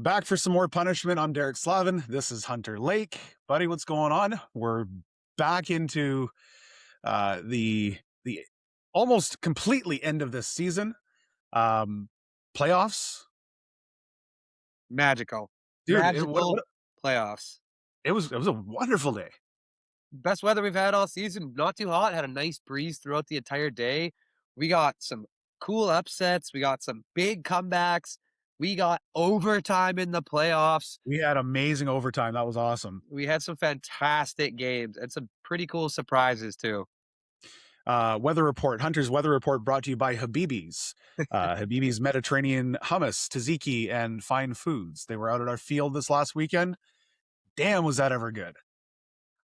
Back for some more punishment. I'm Derek Slavin. This is Hunter Lake. Buddy, what's going on? We're back into the almost completely end of this season. Um, Playoffs. Magical. Dude, Magical playoffs. it was a wonderful day. Best weather we've had all season. Not too hot. Had a nice breeze throughout the entire day. We got some cool upsets. We got some big comebacks. We got overtime in the playoffs. We had amazing overtime. That was awesome. We had some fantastic games and some pretty cool surprises too. Weather report, Hunter's weather report brought to you by Habibi's. Habibi's Mediterranean hummus, tzatziki, and fine foods. They were out at our field this last weekend. Damn, was that ever good.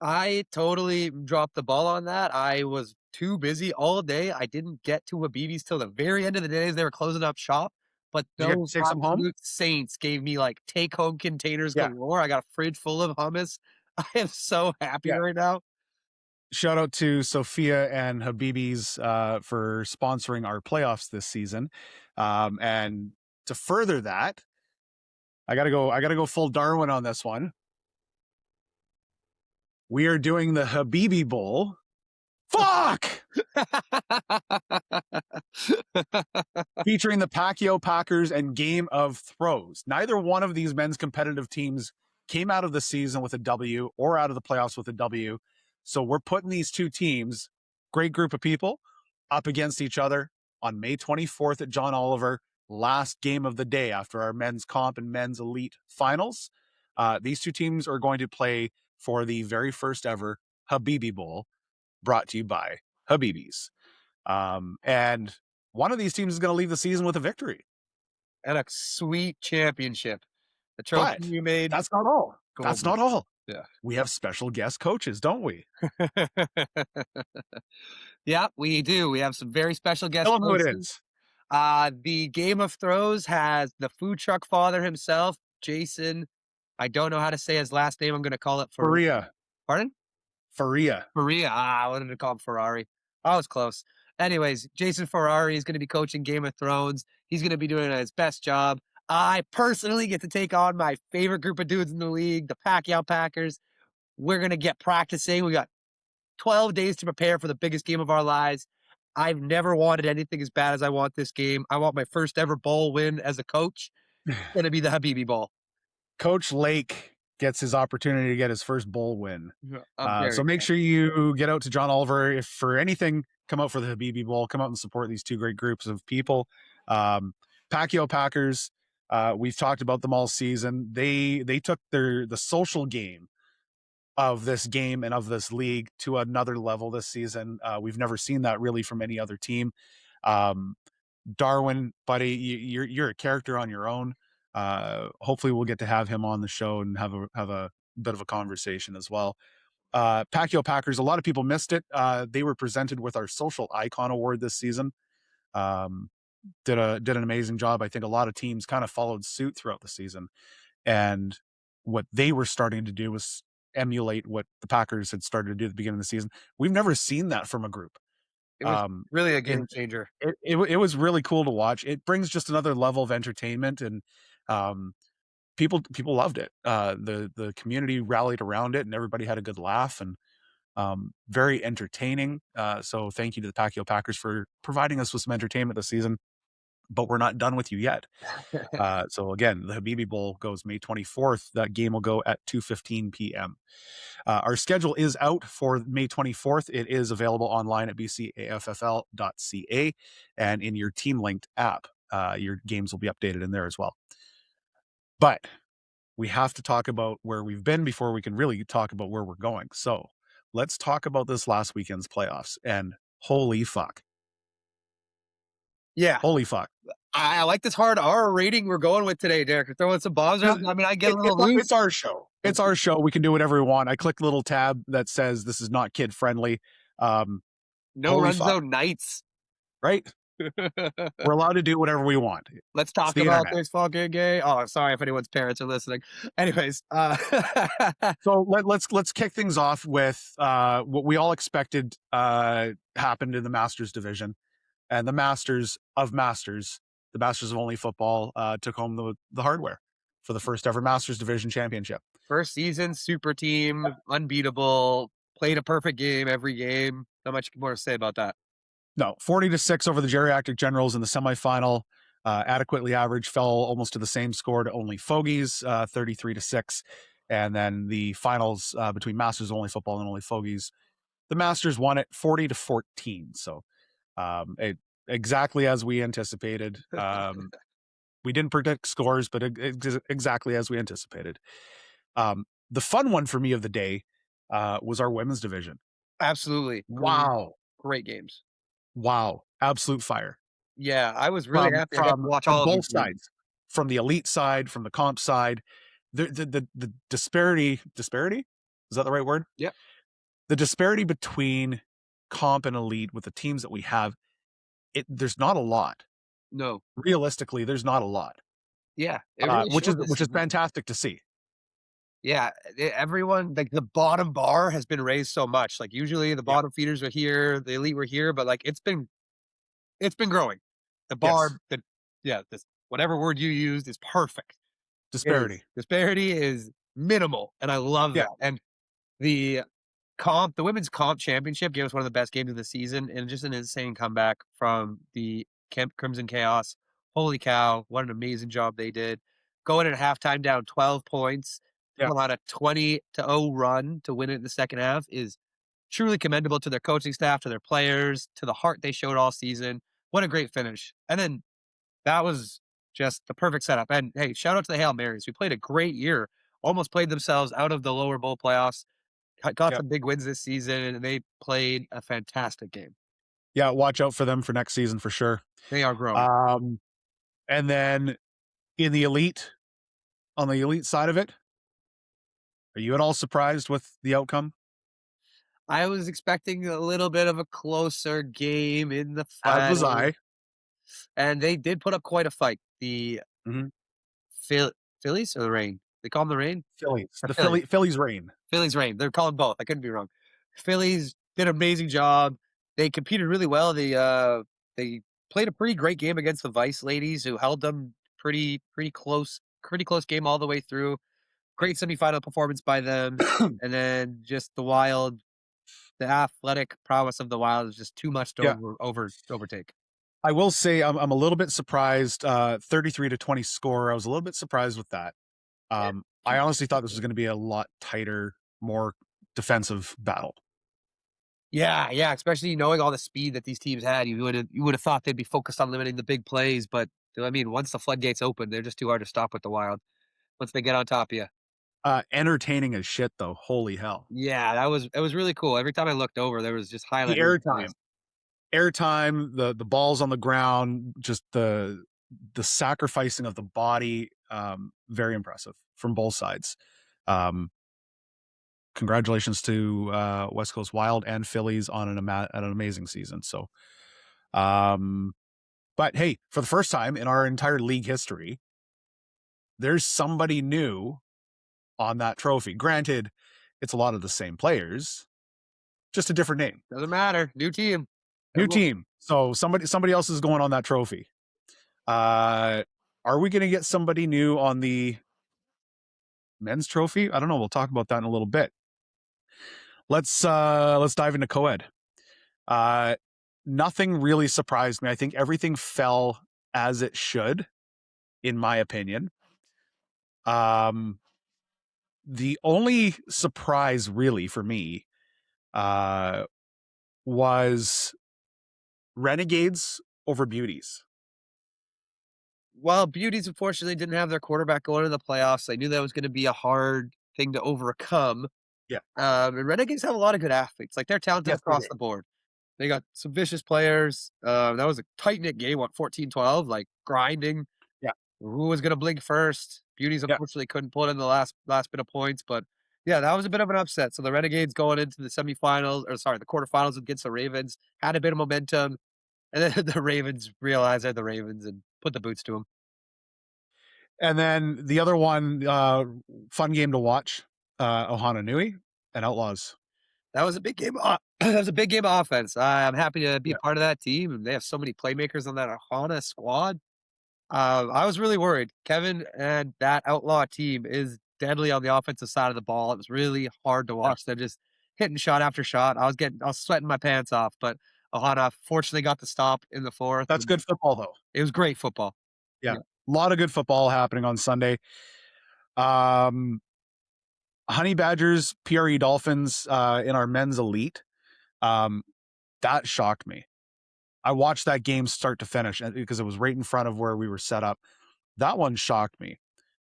I totally dropped the ball on that. I was too busy all day. I didn't get to Habib's till the very end of the day as they were closing up shop. But Did you get those to take some home? absolute saints gave me like take home containers Yeah. galore. I got a fridge full of hummus. I am so happy Yeah. right now. Shout out to Sophia and Habibi's for sponsoring our playoffs this season. And to further that, I gotta go full Darwin on this one. We are doing the Habibi Bowl. Fuck! Featuring the Pacquiao Packers and Game of Throws. Neither one of these men's competitive teams came out of the season with a W or out of the playoffs with a W. So we're putting these two teams, great group of people, up against each other on May 24th at John Oliver, last game of the day after our men's comp and men's elite finals. These two teams are going to play for the very first ever Habibi Bowl, brought to you by Habibi's. And one of these teams is going to leave the season with a victory. And a sweet championship. The trophy But you made. that's not all. That's not all. Yeah. We have special guest coaches, don't we? Yeah, we do. We have some very special guest Tell them who it coaches. is. The Game of Throws has the food truck father himself, Jason. I don't know how to say his last name. I'm going to call it Faria. Pardon? Faria. Maria. I wanted to call him Ferrari. I was close. Anyways, Jason Ferrari is going to be coaching Game of Thrones. He's going to be doing his best job. I personally get to take on my favorite group of dudes in the league, the Pacquiao Packers. We're going to get practicing. We got 12 days to prepare for the biggest game of our lives. I've never wanted anything as bad as I want this game. I want my first ever bowl win as a coach. It's going to be the Habibi Bowl. Coach Lake gets his opportunity to get his first bowl win. So make excited. sure you get out to John Oliver. If for anything, come out for the Habibi Bowl. Come out and support these two great groups of people. Pacquiao Packers, we've talked about them all season. They took the social game of this game and of this league to another level this season. We've never seen that really from any other team. Darwin, buddy, you're a character on your own. Hopefully we'll get to have him on the show and have a bit of a conversation as well. Pacquiao Packers, a lot of people missed it. They were presented with our Social Icon Award this season. Did an amazing job. I think a lot of teams kind of followed suit throughout the season. And what they were starting to do was emulate what the Packers had started to do at the beginning of the season. We've never seen that from a group. It was really a game changer. It was really cool to watch. It brings just another level of entertainment, and people loved it. The community rallied around it, and everybody had a good laugh, and very entertaining. So thank you to the Pacquiao Packers for providing us with some entertainment this season. But we're not done with you yet. So again, the Habibi Bowl goes May 24th. That game will go at 2:15 p.m. Our schedule is out for May 24th. It is available online at bcaffl.ca and in your team linked app. Your games will be updated in there as well. But we have to talk about where we've been before we can really talk about where we're going. So let's talk about this last weekend's playoffs. And holy fuck. Yeah. Holy fuck. I like this hard R rating we're going with today, Derek. We're throwing some bombs. I mean, I get a little loose. It's our show. It's our show. We can do whatever we want. I click the little tab that says this is not kid friendly. No run zone nights. Right? We're allowed to do whatever we want. Let's talk about this fucking gay. Oh, sorry if anyone's parents are listening. Anyways, so let's kick things off with what we all expected happened in the Masters division, and the Masters of Masters, the Masters of Only Football, took home the hardware for the first ever Masters Division championship. First season, super team, unbeatable, played a perfect game every game. Not much more to say about that. No, 40-6 over the Geriatric Generals in the semifinal. Adequately average, fell almost to the same score to only Fogies, 33-6. And then the finals between Masters only football and only Fogies. The Masters won it 40-14. So exactly as we anticipated. We didn't predict scores, but exactly as we anticipated. The fun one for me of the day was our women's division. Absolutely. Wow. Great games. Wow. Absolute fire. Yeah, I was really From happy I got to from watch from all of these both games. sides, from the elite side, from the comp side. The disparity, is that the right word? Yep. The disparity between comp and elite with the teams that we have, there's not a lot. No. Realistically, there's not a lot, Yeah, it really which is showed this which is season. fantastic to see. Yeah, everyone like, the bottom bar has been raised so much, like, usually the Yeah. bottom feeders are here, the elite were here, but, like, it's been growing. The bar Yes. the yeah, this whatever word you used is perfect. Is Disparity. disparity is minimal, and I love Yeah. that, and the the women's comp championship gave us one of the best games of the season, and just an insane comeback from the Camp Crimson Chaos. Holy cow, what an amazing job they did. Going at halftime down 12 points, Yeah. on a 20-0 run to win it in the second half is truly commendable to their coaching staff, to their players, to the heart they showed all season. What a great finish. And then that was just the perfect setup. And hey, shout out to the Hail Marys. We played a great year, almost played themselves out of the lower bowl playoffs, got Yeah. some big wins this season, and they played a fantastic game. Yeah. Watch out for them for next season for sure. They are growing. Um, and then in the elite, on the elite side of it, are you at all surprised with the outcome? I was expecting a little bit of a closer game in the As was final, I. and they did put up quite a fight. The Mhm. Phil Phillies or the Rain? They call them the Rain? Phillies. Or The Phillies? Phillies reign. Phillies Rain. They're calling both. I couldn't be wrong. Phillies did an amazing job. They competed really well. They played a pretty great game against the Vice ladies who held them pretty close game all the way through. Great semifinal performance by them. And then just the athletic prowess of the Wild is just too much to Yeah. overtake. I will say I'm a little bit surprised, 33-20 score. I was a little bit surprised with that. I honestly thought this was gonna be a lot tighter, more defensive battle. Yeah, yeah, especially knowing all the speed that these teams had, you would have thought they'd be focused on limiting the big plays, but I mean, once the floodgates open, they're just too hard to stop with the Wild. Once they get on top of you. Entertaining as shit though, holy hell. Yeah, that was really cool. Every time I looked over, there was just The highlight reel airtime. plays. Airtime, the balls on the ground, just the sacrificing of the body, very impressive from both sides. Um, Congratulations to West Coast Wild and Phillies on an amazing season. So, um, but hey, for the first time in our entire league history, there's somebody new on that trophy. Granted, it's a lot of the same players, just a different name, Doesn't matter. New team. new Everyone team. So somebody else is going on that trophy. Uh, are we going to get somebody new on the men's trophy? I don't know. We'll talk about that in a little bit. Let's dive into co-ed. Uh, Nothing really surprised me. I think everything fell as it should, in my opinion. Um, the only surprise really for me uh, was Renegades over Beauties. Well, Beauties unfortunately didn't have their quarterback going to the playoffs. I knew that was gonna be a hard thing to overcome. Yeah. And Renegades have a lot of good athletes. Like, they're talented Yes, they across do. the board. They got some vicious players. That was a tight-knit game, what, 14-12, like, grinding. Yeah. Who was gonna blink first? Beauties Yeah. unfortunately couldn't pull in the last bit of points, but yeah, that was a bit of an upset. So the Renegades going into the semifinals, or sorry, the quarterfinals against the Ravens, had a bit of momentum, and then the Ravens realized they're the Ravens and put the boots to them. And then the other one, fun game to watch, Ohana Nui and Outlaws. That was a big game. That was a big game of offense. I'm happy to be a Yeah. part of that team, and they have so many playmakers on that Ohana squad. I was really worried. Kevin and that outlaw team is deadly on the offensive side of the ball. It was really hard to Yeah. watch them just hitting shot after shot. I was sweating my pants off, but Ohana fortunately got the stop in the fourth. That's And good football, though. it was great football. Yeah. Yeah, A lot of good football happening on Sunday. Um, Honey Badgers, PRE Dolphins in our men's elite. Um, that shocked me. I watched that game start to finish because it was right in front of where we were set up. That one shocked me.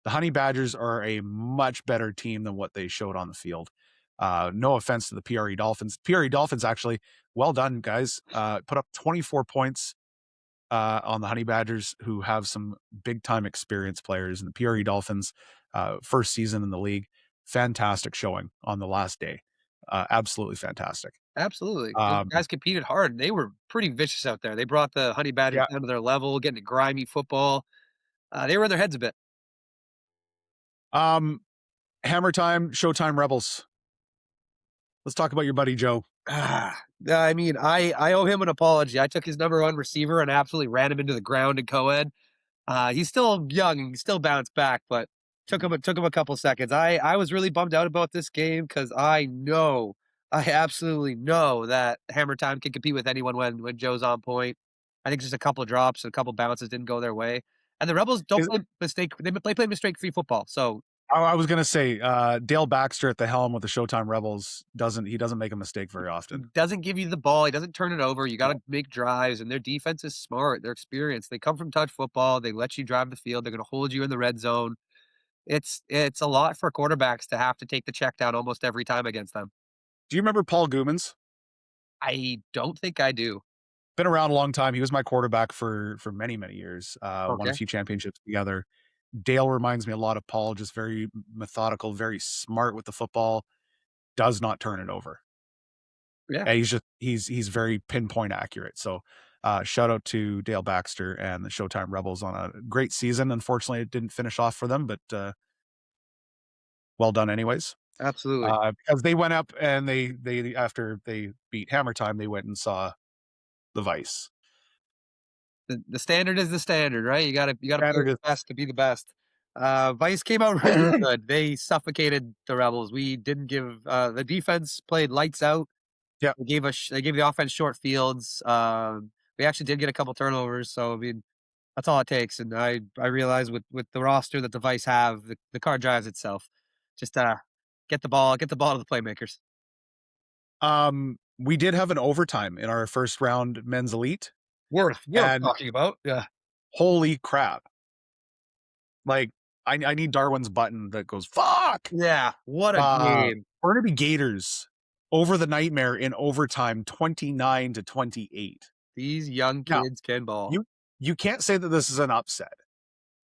The Honey Badgers are a much better team than what they showed on the field. No offense to the PRE Dolphins. PRE Dolphins, actually, well done, guys. Put up 24 points on the Honey Badgers, who have some big time experience players. And the PRE Dolphins, first season in the league, fantastic showing on the last day. Absolutely fantastic. absolutely. Those Um, guys competed hard. They were pretty vicious out there. They brought the Honey Badgers yeah. down to their level, getting to grimy football. They were in their heads a bit. Um, Hammer Time, Showtime Rebels. Let's talk about your buddy Joe. I mean, I owe him an apology. I took his number one receiver and absolutely ran him into the ground in co-ed. He's still young and can still bounce back, but took him a couple seconds. I was really bummed out about this game because I absolutely know that Hammer Time can compete with anyone when Joe's on point. I think just a couple of drops and a couple bounces didn't go their way. And the Rebels don't Is, play mistake. They play mistake-free football. So I was gonna say Dale Baxter at the helm with the Showtime Rebels doesn't make a mistake very he often. doesn't give you the ball. He doesn't turn it over. You Yeah. got to make drives, and their defense is smart. They're experienced. They come from touch football. They let you drive the field. They're going to hold you in the red zone. It's a lot for quarterbacks to have to take the check down almost every time against them. Do you remember Paul Goomans? I don't think I do. Been around a long time. He was my quarterback for many years. Won a Okay. few championships together. Dale reminds me a lot of Paul, just very methodical, very smart with the football. Does not turn it over. Yeah, And he's very pinpoint accurate. So shout out to Dale Baxter and the Showtime Rebels on a great season. Unfortunately, it didn't finish off for them, but well done anyways. absolutely. Because they went up and they after they beat Hammer Time, they went and saw the Vice. The standard is the standard, right? You gotta play Standard with is the best to be the best. Vice came out really good. They suffocated the Rebels. We didn't give the defense played lights out. yeah. They gave the offense short fields. We actually did get a couple turnovers, so I mean that's all it takes. And I realize with the roster that the Vice have, the car drives itself. Just get the ball to the playmakers. We did have an overtime in our first round men's elite, Worth and talking about. Yeah. holy crap! Like I need Darwin's button that goes fuck. Yeah. What a game. Burnaby Gators over the Nightmare in overtime, 29-28. These young Now kids can ball. you you can't say that this is an upset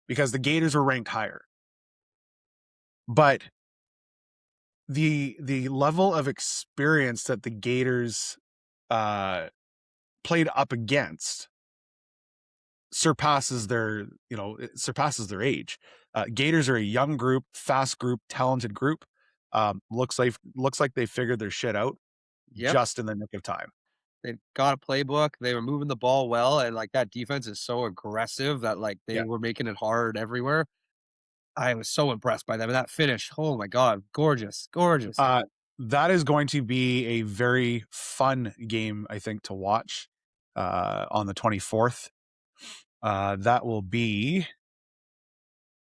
because the Gators were ranked higher, but the level of experience that the Gators uh, played up against surpasses their it surpasses their age. Gators are a young group, fast group, talented group. Looks like they figured their shit out Yep. just in the nick of time. They've got a playbook. They were moving the ball well, and, like, that defense is so aggressive that, like, they Yeah. were making it hard everywhere. I was so impressed by them, and that finish, oh my god, gorgeous, gorgeous. Uh, that is going to be a very fun game, I think, to watch on the 24th. That will be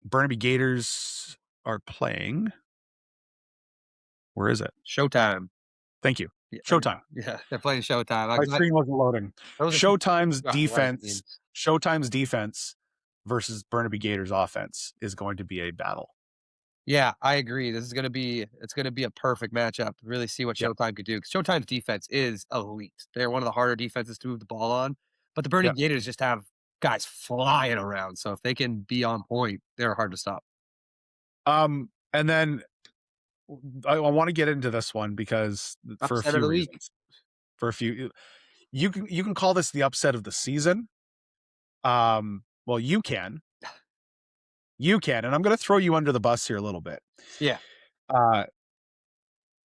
Burnaby Gators are playing. Where is it? Showtime. Thank you. Yeah, Showtime. yeah, they're playing Showtime. My screen wasn't loading. Those are 2 Showtime's athletic defense teams. Showtime's defense versus Burnaby Gators offense is going to be a battle. Yeah, I agree. It's gonna be a perfect matchup. Really see what Yeah, Showtime could do. Because Showtime's defense is elite. They're one of the harder defenses to move the ball on, but the yeah. Burning Gators just have guys flying around, so if they can be on point, they're hard to stop. And then I wanna get into this one because for a Upset of few the week. reasons. For a few you can call this the upset of the season. Well, you can. You can, and I'm gonna throw you under the bus here a little bit. Yeah. Uh,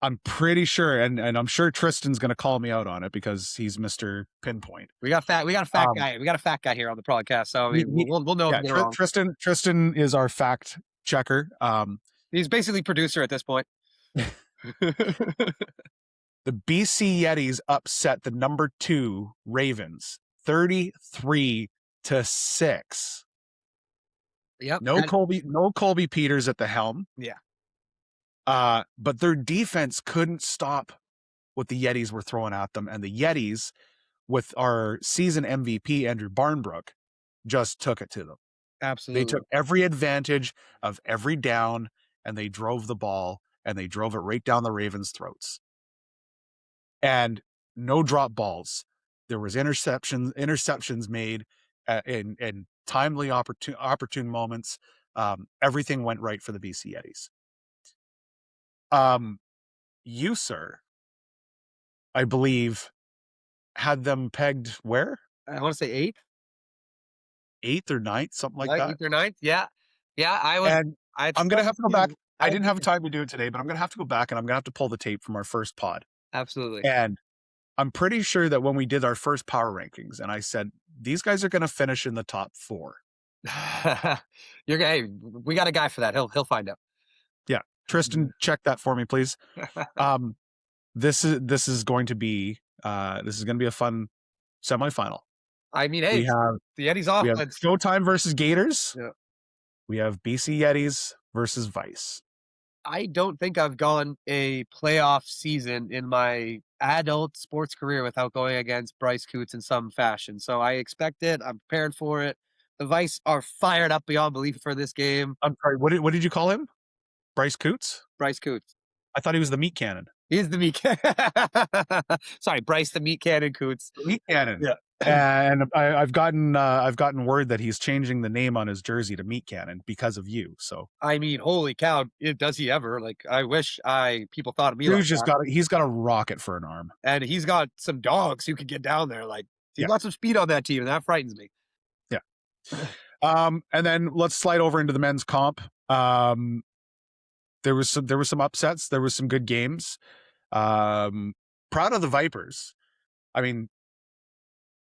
I'm pretty sure, and I'm sure Tristan's gonna call me out on it because he's Mr. Pinpoint. We got a fat Um, guy. We got a fat guy here on the podcast. So I mean, we'll he we'll, we'll know if yeah, we get it wrong. Tristan is our fact checker. He's basically producer at this point. The BC Yetis upset the number 2 Ravens 33-6. Yep. No Colby Peters at the helm. Yeah. But their defense couldn't stop what the Yetis were throwing at them, and the Yetis, with our season MVP Andrew Barnbrook, just took it to them. They took Absolutely. every advantage of every down, and they drove the ball, and they drove it right down the Ravens' throats. And no drop balls. There was interceptions made in timely opportune moments. Everything went right for the BC Yetis. Um, you, sir, I believe, had them pegged where? I want to say eighth. 8th or ninth, something like Yeah, that. eighth or ninth. Yeah. Yeah. And I had I'm gonna stuff have to to go back. do. I I had didn't have time to do it today, but I'm gonna have to go back and I'm gonna have to pull the tape from our first pod. absolutely. And I'm pretty sure that when we did our first power rankings, and I said, these guys are gonna finish in the top 4. Hey, we got a guy for that. He'll find out. Yeah. Tristan, check that for me, please. Um, this is going to be a fun semifinal. I mean, hey, We it's have the Eddie's we have offense. Showtime versus Gators. Yeah. We have BC Yetis versus Vice. I don't think I've gone a playoff season in my adult sports career without going against Bryce Coots in some fashion. So I expect it. I'm prepared for it. The Vice are fired up beyond belief for this game. I'm sorry, what did you call him? Bryce Coots? Bryce Coots. I thought he was the meat cannon. He's the meat Sorry, Bryce the meat cannon Coots. Meat cannon. Yeah. And I've gotten word that he's changing the name on his jersey to Meat Cannon because of you. So I mean, holy cow, does he ever? Like, I wish people thought of me like dude's just that. he's got a rocket for an arm. And he's got some dogs who could get down there. Like, he's Yeah, got some speed on that team, and that frightens me. yeah. And then let's slide over into the men's comp. There was some upsets. There was some good games. Proud of the Vipers. I mean,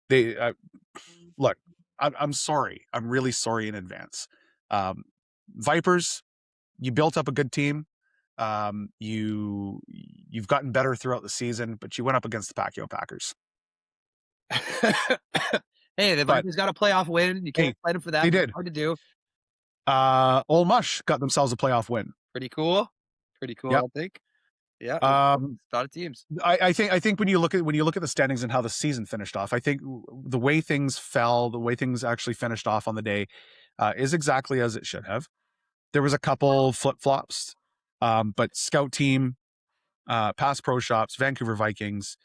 they look. I'm sorry. I'm really sorry in advance. Um, Vipers, you built up a good team. You've gotten better throughout the season, but you went up against the Pacquiao Packers. Hey, the But Vikings got a playoff win. You hey, can't fight them for that. they It's did. hard to do. Ole Mush got themselves a playoff win. Pretty cool. Pretty cool, Yep. I think. Yeah, Um, a lot of teams. I think when you look at the standings and how the season finished off, I think the way things fell, the way things actually finished off on the day, is exactly as it should have. There was a couple flip flops, but Scout Team, Pass Pro Shops, Vancouver Vikings,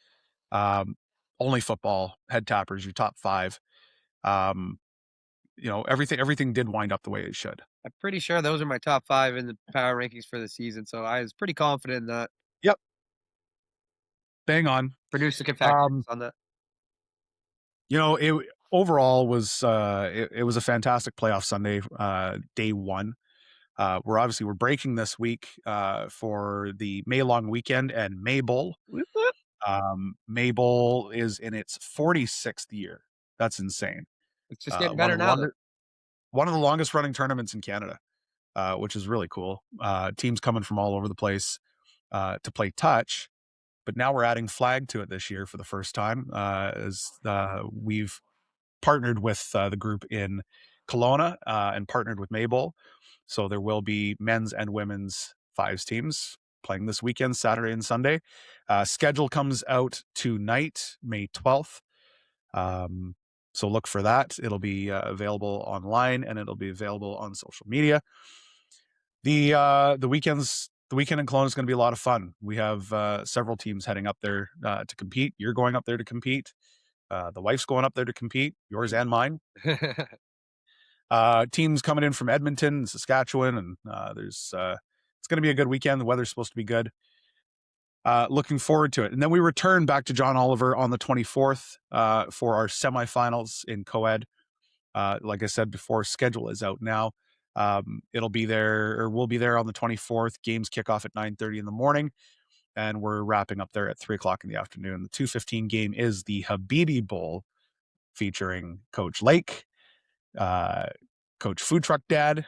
um, Only Football, Head Tappers, your top 5. Um, everything did wind up the way it should. I'm pretty sure those are my top 5 in the power rankings for the season, so I was pretty confident in that. Yep, bang on. Producer can fact check Um, us on that. it overall was it was a fantastic playoff Sunday, day 1. We're breaking this week for the May long weekend and May Bowl. Whoop, whoop. May Bowl is in its 46th year. That's insane. It's just getting One better of the now, though. longest running tournaments in Canada, which is really cool. Teams coming from all over the place to play touch, but now we're adding flag to it this year for the first time, as we've partnered with the group in Kelowna and partnered with Maybole. So there will be men's and women's fives teams playing this weekend, Saturday and Sunday. Schedule comes out tonight, May 12th. So look for that. It'll be available online and it'll be available on social media. The weekend in Kelowna is going to be a lot of fun. We have several teams heading up there to compete. You're going up there to compete. The wife's going up there to compete, yours and mine. Teams coming in from Edmonton and Saskatchewan, and it's going to be a good weekend. The weather's supposed to be good. Looking forward to it. And then we return back to John Oliver on the 24th for our semifinals in co-ed. Like I said before, schedule is out now. We'll be there on the 24th. Games kick off at 9:30 in the morning. and we're wrapping up there at 3 o'clock in the afternoon. The 2:15 game is the Habibi Bowl featuring Coach Lake, uh, Coach Food Truck Dad,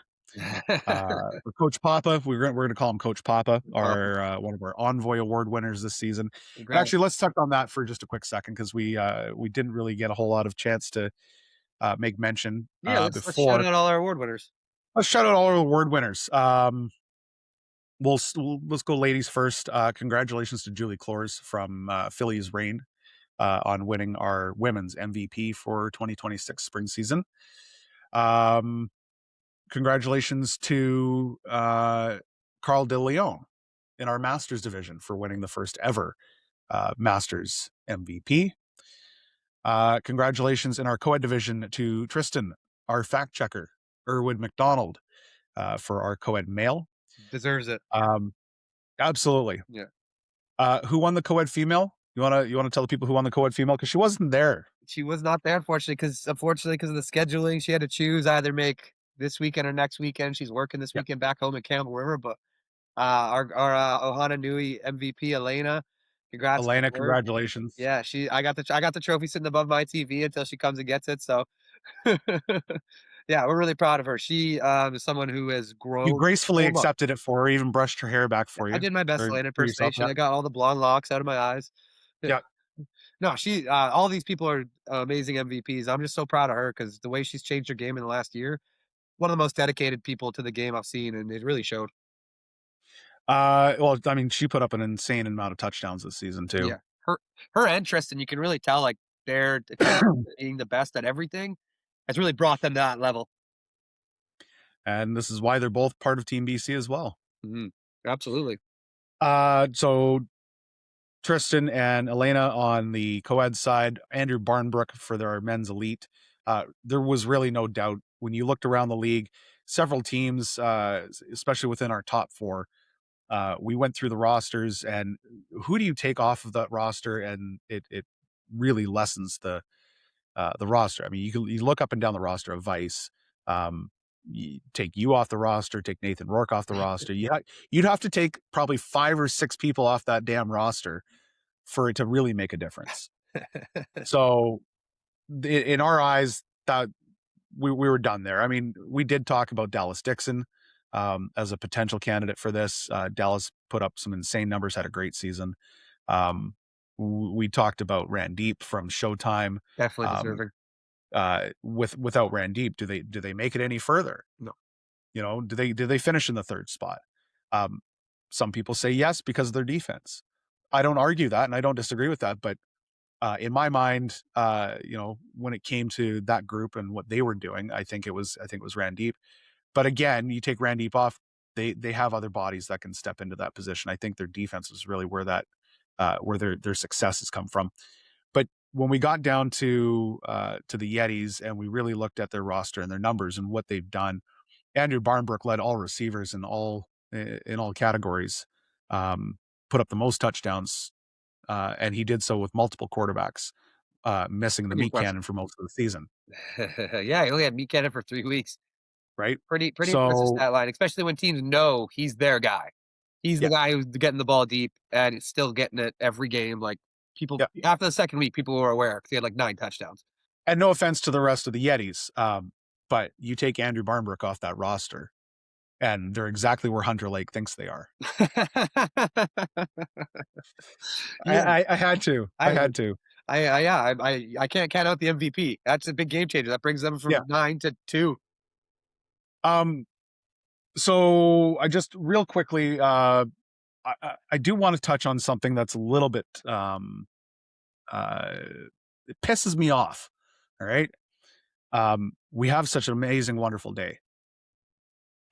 or Coach Papa. We're gonna call him Coach Papa, Papa. our one of our Envoy Award winners this season. And Congrats. actually, let's touch on that for just a quick second because we didn't really get a whole lot of chance to make mention Yeah, let's shout before. out all our award winners. Let's shout out all our award winners. Let's go ladies first. Congratulations to Julie Clores from Phillies Rain on winning our women's MVP for 2026 spring season. Um, Congratulations to Carl De Leon in our Masters division for winning the first ever Masters MVP. Congratulations in our co-ed division to Tristan, our fact checker, Erwin McDonald, for our co-ed male. Deserves it. Um, Absolutely. Yeah. Who won the co-ed female? You wanna tell the people who won the co-ed female because she wasn't there. She was not there, unfortunately, because of the scheduling, she had to choose either make this weekend or next weekend. She's working this Yeah, weekend back home in Campbell River, but, Ohana Nui MVP, Elena, congrats to Elena, her. congratulations. Yeah, I got the trophy sitting above my TV until she comes and gets it, so yeah, we're really proud of her. She, is someone who has You grown gracefully so much. accepted it for her, even brushed her hair back Yeah, for I you did my best or Elena for yourself. impersonation. Yeah, I got all the blonde locks out of my eyes. yeah. No, all these people are amazing MVPs. I'm just so proud of her because the way she's changed her game in the last year, one of the most dedicated people to the game I've seen, and it really showed. Well, I mean, she put up an insane amount of touchdowns this season too, Yeah, her interest, and you can really tell like their attempt at being the best at everything has really brought them to that level. and this is why they're both part of Team BC as well. Mhm. Absolutely. So Tristan and Elena on the co-ed side, Andrew Barnbrook for their men's elite. There was really no doubt when you looked around the league, several teams, especially within our top four, we went through the rosters and who do you take off of that roster and it really lessens the roster. I mean, you look up and down the roster of Vice. Um, you take you off the roster, take Nathan Rourke off the roster. You'd have to take probably 5 or 6 people off that damn roster for it to really make a difference. So in our eyes, that we were done there. I mean, we did talk about Dallas Dixon as a potential candidate for this. Dallas put up some insane numbers, had a great season. Um, we talked about Randeep from Showtime. Definitely Um, deserving. without Randeep, do they make it any further? No. Do they finish in the third spot? Um, some people say yes because of their defense. I don't argue that, and I don't disagree with that. But in my mind, when it came to that group and what they were doing, I think it was Randeep. But again, you take Randeep off, they have other bodies that can step into that position. I think their defense is really where their success has come from. But when we got down to the Yetis and we really looked at their roster and their numbers and what they've done, Andrew Barnbrook led all receivers in all categories, um, put up the most touchdowns, and he did so with multiple quarterbacks missing the Pretty meat impressive. cannon for most of the season, Yeah, he only had Meat Cannon for 3 weeks. right? Pretty impressive So stat line, especially when teams know he's their guy. He's the yeah, guy who's getting the ball deep and is still getting it every game, like, people yeah. after the 2nd week, people were aware because he had, like, 9 touchdowns. And no offense to the rest of the Yetis, but you take Andrew Barnbrook off that roster, and they're exactly where Hunter Lake thinks they are. Yeah, I had to. I I had to. I yeah, I can't count out the MVP. That's a big game changer. That brings them Yeah. from 9 to 2. Um, so I just real quickly, I do want to touch on something that's a little bit uh it pisses me off. All right. We have such an amazing, wonderful day.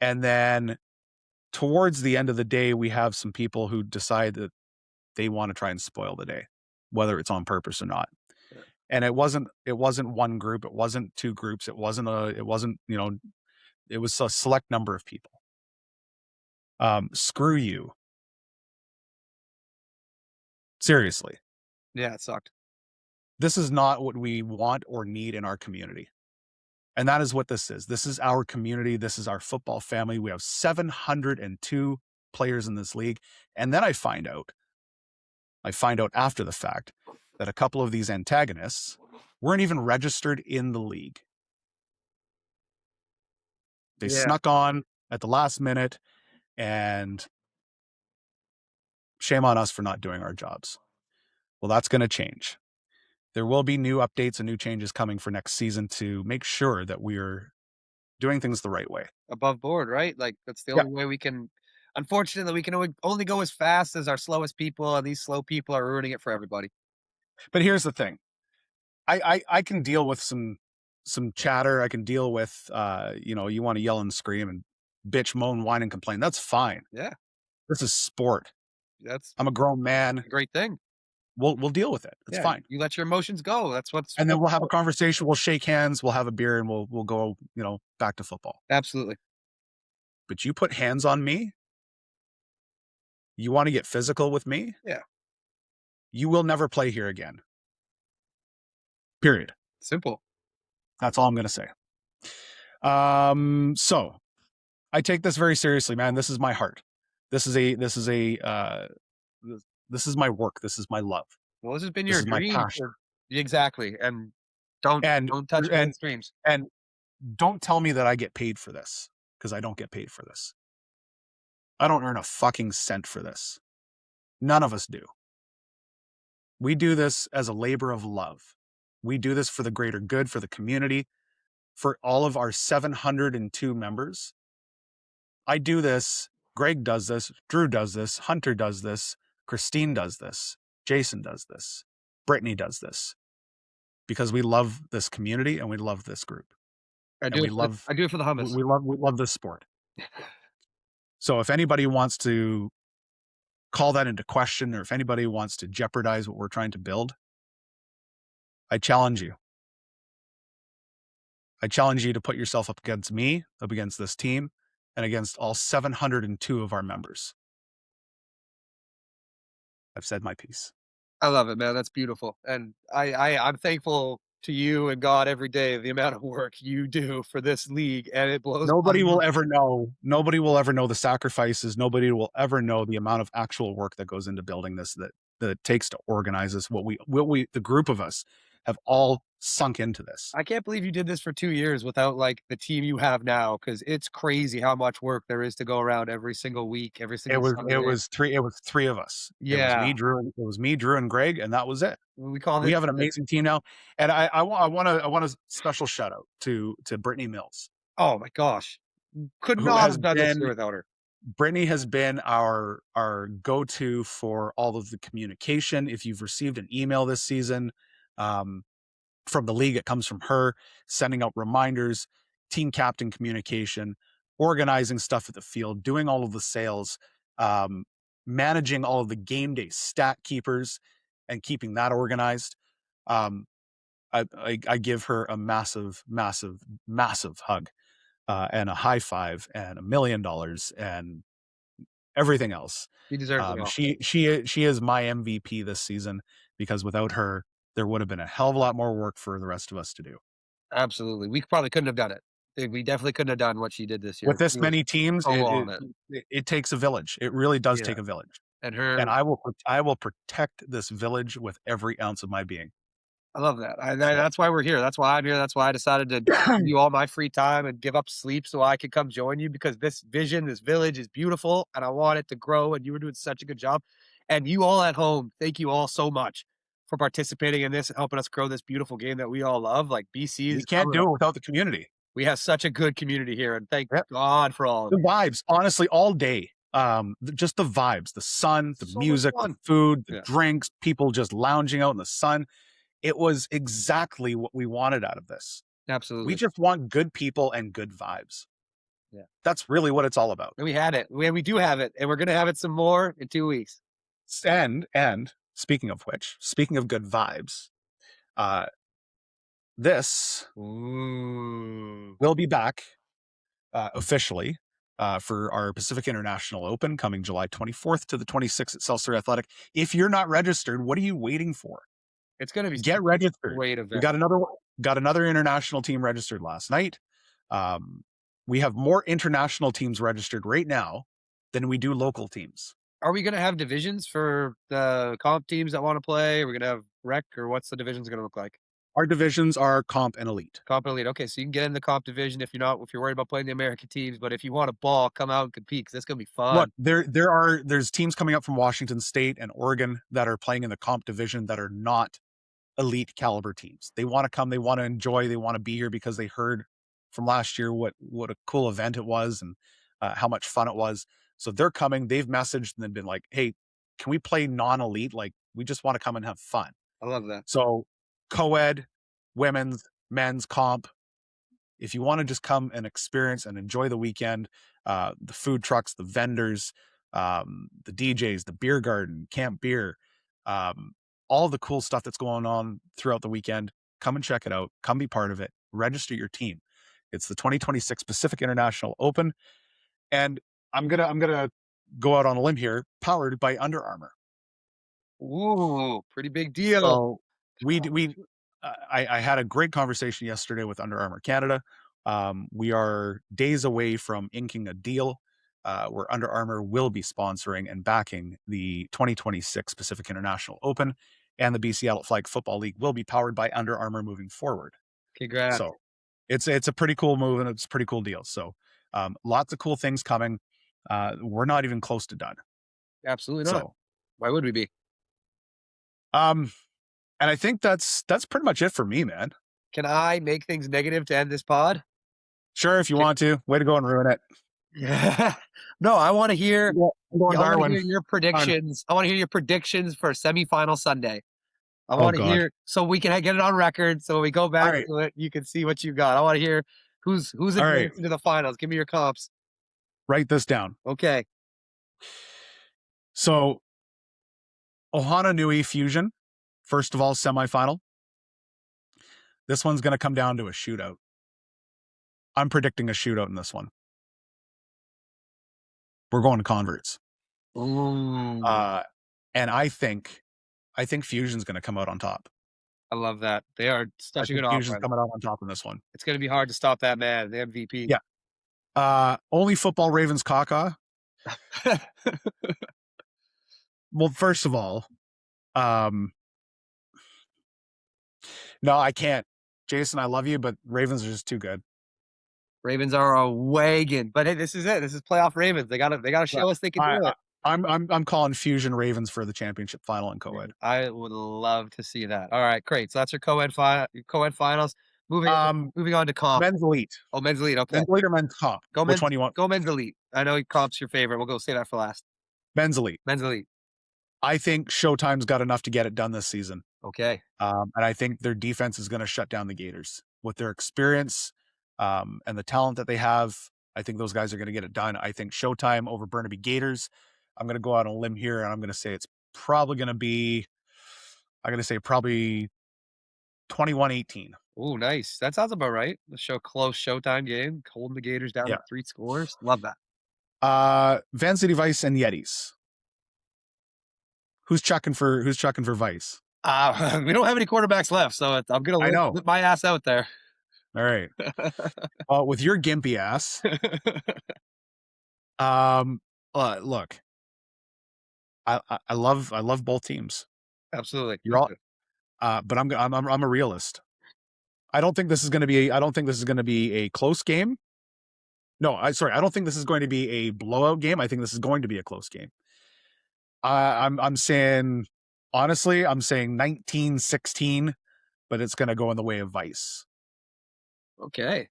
And then towards the end of the day, we have some people who decide that they want to try and spoil the day, whether it's on purpose or not. And it wasn't one group, it wasn't two groups, it was a select number of people. Screw you. Seriously. Yeah, it sucked. This is not what we want or need in our community. And that is what this is. This is our community. This is our football family. We have 702 players in this league. And then I find out I find out after the fact that a couple of these antagonists weren't even registered in the league. They Yeah, snuck on at the last minute, and shame on us for not doing our jobs. Well, that's going to change. There will be new updates and new changes coming for next season to make sure that we're doing things the right way. above board, right? Like, that's the Yeah. only way we can unfortunately, we can only go as fast as our slowest people, and these slow people are ruining it for everybody. But here's the thing. I can deal with some chatter. I can deal with you want to yell and scream and bitch, moan, whine, and complain. That's fine. Yeah, This is sport. that's I'm a grown man. a great thing. We'll deal with it. It's Yeah, fine. you let your emotions go. That's what's And then that's we'll have a sport. conversation. We'll shake hands. We'll have a beer, and we'll go back to football. Absolutely. But you put hands on me. You want to get physical with me. Yeah, You will never play here again. Period. simple. That's all I'm going to say. So I take this very seriously, man. This is my heart. This is my work. This is my love. Well, this has been This your is my dream passion. for exactly, and don't And don't touch and men's dreams. and don't tell me that I get paid for this, because I don't get paid for this. I don't earn a fucking cent for this. None of us do. We do this as a labor of love. We do this for the greater good, for the community, for all of our 702 members. I do this. Greg does this. Drew does this. Hunter does this. Christine does this. Jason does this. Brittany does this, because we love this community and we love this group and I do it for the hummus. we love this sport. So if anybody wants to call that into question, or if anybody wants to jeopardize what we're trying to build, I challenge you. I challenge you to put yourself up against me, up against this team, and against all 702 of our members. I've said my piece. I love it, man. That's beautiful, and I'm thankful to you and God every day the amount of work you do for this league, and it blows my Nobody will mind. ever know. Nobody will ever know the sacrifices. Nobody will ever know the amount of actual work that goes into building this, that it takes to organize this. The group of us have all sunk into this. I can't believe you did this for 2 years without, like, the team you have now, because it's crazy how much work there is to go around every single week, every It single was it Sunday. was three it was three of us. Yeah, It was me, Drew, and Greg, and that was it. we call We this have an amazing team now, and I want a special shout out to Brittany Mills, oh my gosh. Could who not has have done this been year without her. Brittany has been our go-to for all of the communication. If you've received an email this season, um, from the league, it comes from her, sending out reminders, team captain communication, organizing stuff at the field, doing all of the sales, um, managing all of the game day stat keepers and keeping that organized. Um, I give her a massive, massive, massive hug, and a high five and $1 million and everything else. He deserves it all. She is my MVP this season, because without her, there would have been a hell of a lot more work for the rest of us to do. Absolutely. We probably couldn't have done it. We definitely couldn't have done what she did this year. With this She was many teams, so on it. it takes a village. It really does Yeah, take a village, and and her I will protect this village with every ounce of my being. I love that. So That's why we're here. That's why I'm here. That's why I decided to give you all my free time and give up sleep so I could come join you because this vision, this village is beautiful and I want it to grow. And you were doing such a good job. And you all at home, thank you all so much for participating in this and helping us grow this beautiful game that we all love. Like BC we is can't coming do up. it without the community. We have such a good community here. And thank Yep. God for all of The it. vibes, honestly, all day. Just the vibes, the sun, the So much music, the fun. food, the Yeah, drinks, people just lounging out in the sun. It was exactly what we wanted out of this. We absolutely. just want good people and good vibes. Yeah. That's really what it's all about. And we had it. We do have it. And we're going to have it some more in 2 weeks. And speaking of which, speaking of good vibes, uh, this Ooh. will be back officially for our Pacific International Open coming July 24th to the 26th at Seltzer Athletic. If you're not registered, what are you waiting for? It's going to be such Get a registered. great We event. got another international team registered last night. Um, we have more international teams registered right now than we do local teams. Are we gonna have divisions for the comp teams that wanna play? Are we gonna have rec, or what's the divisions gonna look like? Our divisions are comp and elite. Comp and elite. Okay, so you can get in the comp division if you're worried about playing the American teams, but if you want a ball, come out and compete because it's gonna be Look, fun. there's teams coming up from Washington State and Oregon that are playing in the comp division that are not elite caliber teams. They want to come, they want to enjoy, they want to be here because they heard from last year what a cool event it was and how much fun it was. So they're coming. They've messaged and then been like, "Hey, can we play non-elite? Like, we just want to come and have fun." I love that. So co-ed, women's, men's comp, if you want to just come and experience and enjoy the weekend, the food trucks, the vendors, the DJs, the beer garden, camp beer, all the cool stuff that's going on throughout the weekend, come and check it out. Come be part of it. Register your team. It's the 2026 Pacific International Open, and I'm gonna go out on a limb here, powered by Under Armour. Ooh, pretty big deal. So we I had a great conversation yesterday with Under Armour Canada. We are days away from inking a deal where Under Armour will be sponsoring and backing the 2026 Pacific International Open, and the BC Adult Flag Football League will be powered by Under Armour moving forward. Congrats. So it's a pretty cool move and it's a pretty cool deal. So lots of cool things coming. We're not even close to done. Absolutely not. So Why would we be? um, and I think that's pretty much it for me, man. Can I make things negative to end this pod? Sure, if you want to. Way to go and ruin it. Yeah. No, Well, I'm going I wanna Darwin. hear your Done. predictions. I wanna hear your predictions for semifinal Sunday. I Oh wanna God. hear so we can get it on record, so when we go All back right. to it, you can see what you got. I wanna hear who's All right. advancing to the finals. Give me your comps. Write this down. Okay. So Ohana Nui Fusion, first of all, semifinal. This one's going to come down to a shootout. I'm predicting a shootout in this one. We're going to converts. Ooh, Uh, and I think Fusion's going to come out on top. I love that. They are I such a think good Fusion's offense. coming out on top in this one. It's gonna be hard to stop that man, the MVP. Yeah. Only football Ravens caca. Well, first of all, um, no, I can't. Jason, I love you, but Ravens are just too good. Ravens are a wagon, but hey, this is it. This is playoff Ravens. They gotta Yeah. show us they can I, do I it. I'm calling Fusion Ravens for the championship final in co-ed. I would love to see that. All right, great. So that's your co-ed finals. Moving Um, moving on to comp. men's elite. Oh, men's elite. Okay, Men's elite or men's comp? Which one do you want? go men's elite. I know comp's your favorite. We'll go say that for last. Men's elite. Men's elite. I think Showtime's got enough to get it done this season. Okay. And I think their defense is going to shut down the Gators with their experience and the talent that they have. I think those guys are going to get it done. I think Showtime over Burnaby Gators. I'm going to go out on a limb here and I'm going to say it's probably going to be, I'm going to say probably 21-18. Oh, nice. That sounds about right. The close Showtime game, holding the Gators down to Yeah. 3 scores. Love that. Van City Vice and Yetis. Who's chucking for Vice? We don't have any quarterbacks left, so I'm gonna I know. whip my ass out there. All right. Well, with your gimpy ass, um, look, I love both teams. Absolutely. You're all, but I'm a realist. I don't think this is going to be a close game. No, I don't think this is going to be a blowout game. I think this is going to be a close game. I'm saying honestly, I'm saying 19-16, but it's going to go in the way of Vice. Okay.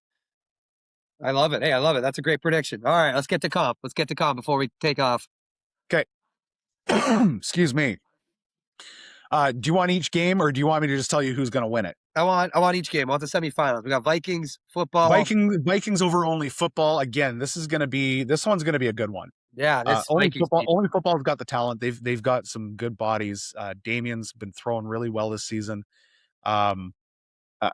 I love it. Hey, I love it. That's a great prediction. All right, let's get to comp. Let's get to comp before we take off. Okay. Excuse me. Do you want each game or do you want me to just tell you who's going to win it? I want each game. I want the semifinals. We got Vikings, football. Vikings over only football. Again, this one's going to be a good one. Yeah, this Only Vikings football. team. Only football's got the talent. They've got some good bodies. Damien's been throwing really well this season. Um, uh,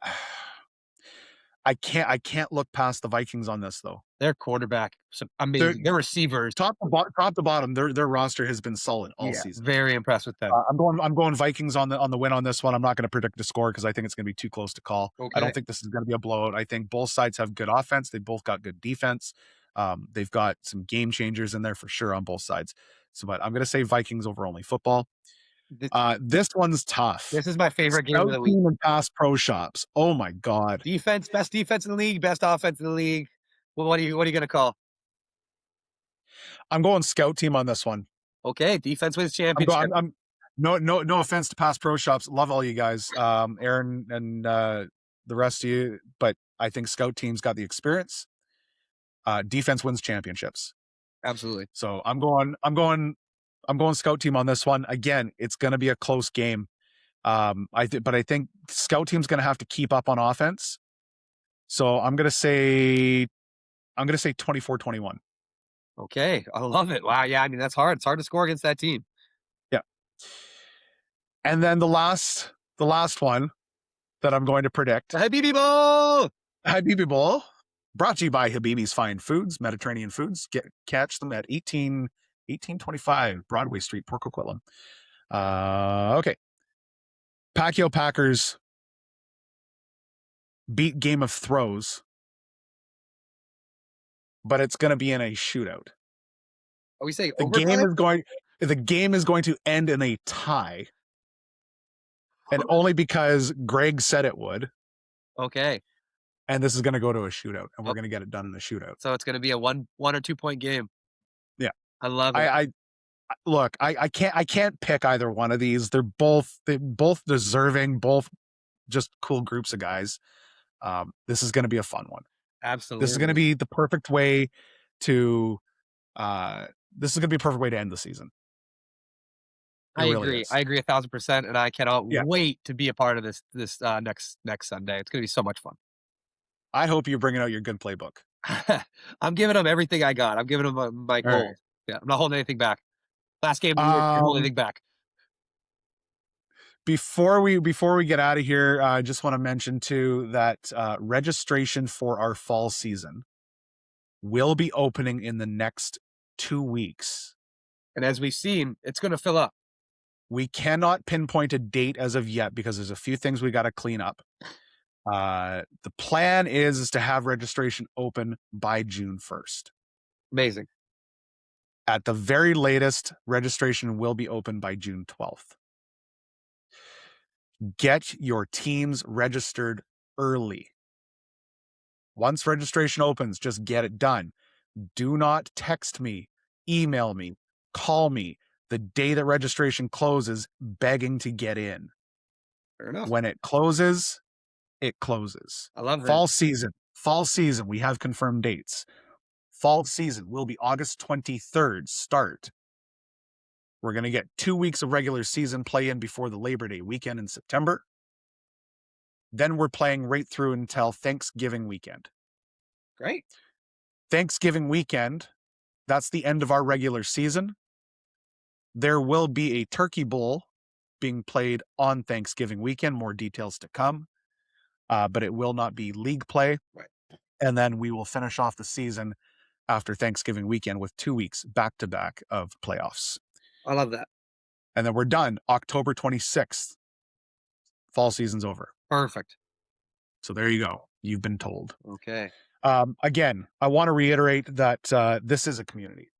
I can't look past the Vikings on this though. Their quarterback, so They're amazing. Their receivers, top to bottom. Their roster has been solid all yeah, season. very impressed with them. I'm going Vikings on the win on this one. I'm not going to predict the score because I think it's going to be too close to call. I Okay. don't think this is going to be a blowout. I think both sides have good offense. They both got good defense. They've got some game changers in there for sure on both sides. So, but I'm gonna say Vikings over only football. This This one's tough. this is my favorite game of Scout the week. team and pass pro shops. Oh my god. Defense, best defense in the league, best offense in the league. Well, what are you gonna call? I'm going scout team on this one. Okay, defense wins I'm going. championship. I'm no offense to pass pro shops. Love all you guys, Aaron and the rest of you, but I think scout team's got the experience. Defense wins championships. Absolutely. So I'm going scout team on this one. Again, it's going to be a close game. But I think scout team's going to have to keep up on offense. So I'm going to say 24-21. Okay, I love it. Wow, yeah, I mean, that's hard. It's hard to score against that team. Yeah. And then the last one that I'm going to The predict, Habibi Bowl! Habibi Bowl, brought to you by Habibi's Fine Foods, Mediterranean Foods. Catch them at 1825 Broadway Street, Port Coquitlam. Okay. Pacquiao Packers beat Game of Throws, but it's going to be in a shootout. Are we saying The game overtime? is going the game is going to end in a tie, and only because Greg said it would. Okay. And this is going to go to a shootout, and we're Oh, going to get it done in a shootout. so it's gonna be a one or 2 point game. Yeah. I love it. I look, I can't pick either one of these. They both deserving, both just cool groups of guys. This is going to be a fun one. This is going to Absolutely. be the perfect way to this is going to be a perfect way to end the season. It I really agree. is. I agree 1,000%, and I cannot Yeah. wait to be a part of this next Sunday. It's gonna be so much fun. I hope you're bringing out your good playbook. I'm giving them everything I got. I'm giving them my All right. gold. Yeah, I'm not holding anything back. Last game of the year, can't hold Um, anything back. before we get out of here, I just want to mention too that registration for our fall season will be opening in the next 2 weeks. And as we've seen, it's gonna fill up. We cannot pinpoint a date as of yet because there's a few things we got to clean up. The plan is to have registration open by June 1st. Amazing. At the very latest, registration will be open by June 12th. Get your teams registered early. Once registration opens, just get it done. Do not text me, email me, call me the day that registration closes begging to get in. Fair enough. When it closes, it closes. I love that. Fall season, we have confirmed dates. Fall season will be August 23rd start. We're going to get 2 weeks of regular season play in before the Labor Day weekend in September. Then we're playing right through until Thanksgiving weekend. Great. Thanksgiving weekend, that's the end of our regular season. There will be a Turkey Bowl being played on Thanksgiving weekend. More details to come, but it will not be league play. Right. And then we will finish off the season after Thanksgiving weekend with 2 weeks back to back of playoffs. I love that. And then we're done October 26th. Fall season's over. Perfect. So there you go. You've been told. Okay. Again, I want to reiterate that this is a community.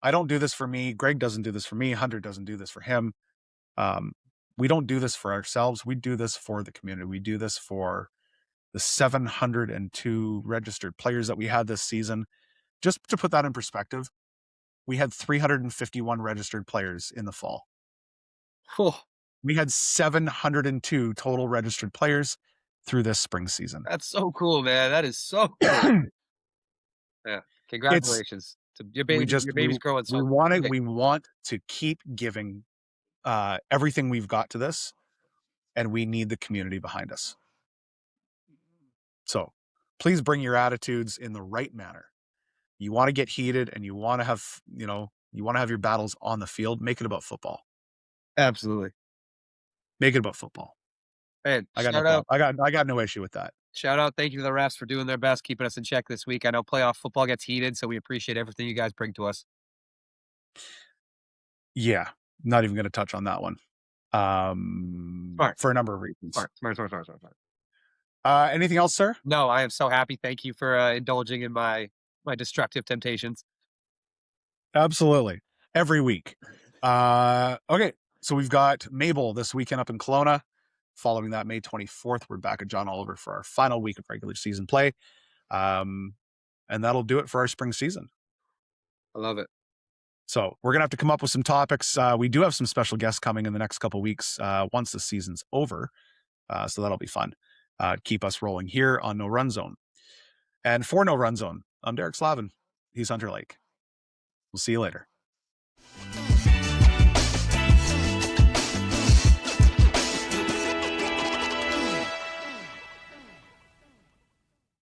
I don't do this for me. Greg doesn't do this for me. Hunter doesn't do this for him. We don't do this for ourselves. We do this for the community. We do this for the 702 registered players that we had this season. Just to put that in perspective, we had 351 registered players in the fall. Whew, We had 702 total registered players through this spring season. that's so cool, man. That is so cool. Yeah. It's Congratulations. To your we baby. just Your baby's growing so big. we want to keep giving everything we've got to this, and we need the community behind us. So please bring your attitudes in the right manner. You want to get heated and you want to have, you want to have your battles on the field, make it about football. Absolutely. Make it about football. Man, I got no problem. I got no issue with that. shout out. Thank you to the refs for doing their best, keeping us in check this week. I know playoff football gets heated, so we appreciate everything you guys bring to us. Yeah, not even going to touch on that one. Smart. For a number of reasons. Smart. Anything else, sir? No, I am so happy. Thank you for indulging in my destructive temptations. Absolutely. every week. Okay, so we've got Mabel this weekend up in Kelowna. Following that, May 24th, we're back at John Oliver for our final week of regular season play. Um, and that'll do it for our spring season. I love it. So we're gonna have to come up with some topics. We do have some special guests coming in the next couple weeks once the season's over. So that'll be fun. Keep us rolling here on No Run Zone. And for No Run Zone, I'm Derek Slavin. He's Hunter Lake. We'll see you later.